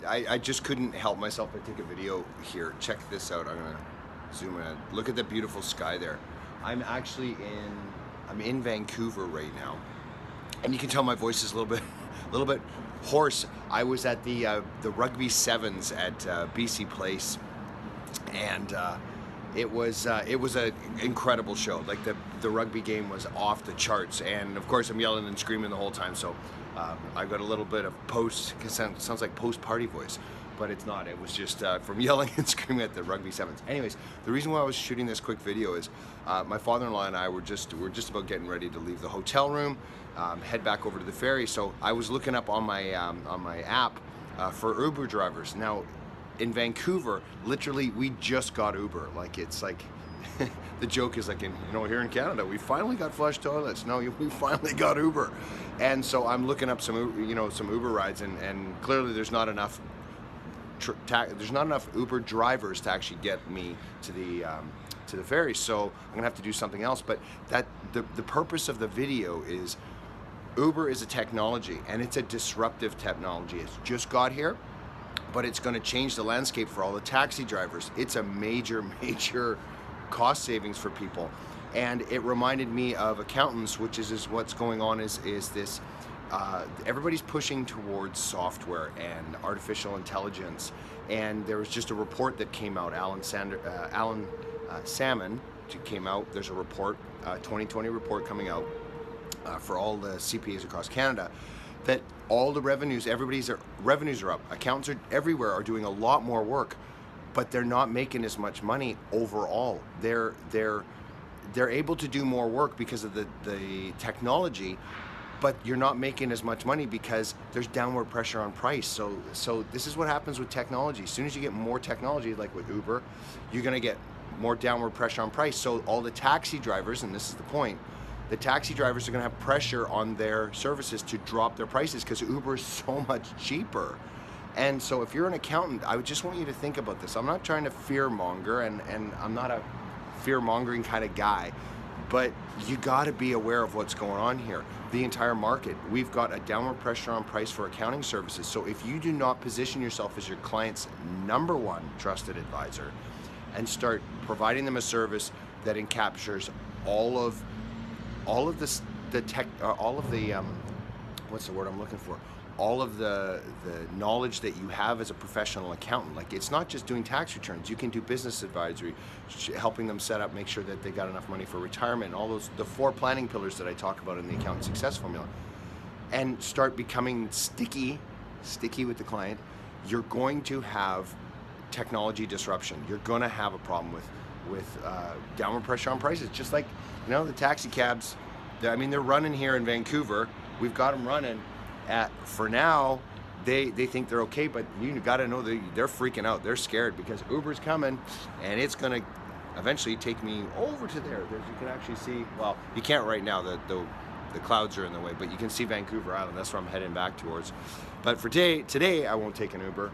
I just couldn't help myself but take a video here. Check this out. I'm gonna zoom in. Look at the beautiful sky there. I'm in Vancouver right now, and you can tell my voice is a little bit hoarse. I was at the rugby sevens at BC Place, and it was an incredible show. Like the rugby game was off the charts, and of course I'm yelling and screaming the whole time. So I got a little bit of sounds like post-party voice, but it's not. It was just from yelling and screaming at the rugby sevens. Anyways, the reason why I was shooting this quick video is my father-in-law and I were just about getting ready to leave the hotel room, head back over to the ferry. So I was looking up on my app for Uber drivers. Now, in Vancouver, literally, we just got Uber. Like, it's like, the joke is like, here in Canada, we finally got flush toilets. No, we finally got Uber. And so I'm looking up some Uber rides, and clearly there's not enough Uber drivers to actually get me to the ferry. So I'm gonna have to do something else. But the purpose of the video is Uber is a technology, and it's a disruptive technology. It's just got here, but it's going to change the landscape for all the taxi drivers. It's a major cost savings for people. And it reminded me of accountants, which is what's going on is this, everybody's pushing towards software and artificial intelligence. And there was just a report that came out, Alan Salmon came out. There's a report, 2020 report coming out for all the CPAs across Canada, that all the revenues are up. Accountants everywhere are doing a lot more work, but they're not making as much money overall. They're able to do more work because of the technology, but you're not making as much money because there's downward pressure on price. So this is what happens with technology. As soon as you get more technology, like with Uber, you're gonna get more downward pressure on price. So all the taxi drivers, and this is the point, the taxi drivers are going to have pressure on their services to drop their prices because Uber is so much cheaper. And so if you're an accountant, I would just want you to think about this. I'm not trying to fear monger, and I'm not a fear mongering kind of guy, but you got to be aware of what's going on here. The entire market, we've got a downward pressure on price for accounting services. So if you do not position yourself as your client's #1 trusted advisor and start providing them a service that encaptures all of the tech, all of the what's the word I'm looking for? All of the knowledge that you have as a professional accountant. Like, it's not just doing tax returns. You can do business advisory, helping them set up, make sure that they got enough money for retirement, all the 4 planning pillars that I talk about in the Accountant Success Formula, and start becoming sticky with the client. You're going to have technology disruption. You're going to have a problem with downward pressure on prices. Just like, the taxi cabs, they're running here in Vancouver. We've got them running. For now, they think they're okay, but you got to know they're freaking out. They're scared because Uber's coming, and it's going to eventually take me over to there. As you can actually see, well, you can't right now. The clouds are in the way, but you can see Vancouver Island. That's where I'm heading back towards. But for today, I won't take an Uber.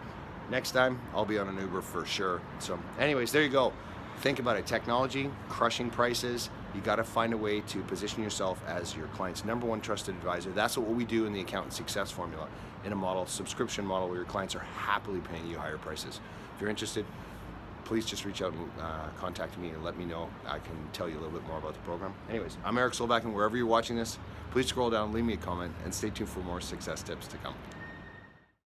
Next time, I'll be on an Uber for sure. So anyways, there you go. Think about it. Technology, crushing prices. You got to find a way to position yourself as your client's #1 trusted advisor. That's what we do in the Accountant Success Formula, in a subscription model where your clients are happily paying you higher prices. If you're interested, please just reach out and contact me and let me know. I can tell you a little bit more about the program. Anyways, I'm Eric Solback, and wherever you're watching this, please scroll down, leave me a comment, and stay tuned for more success tips to come.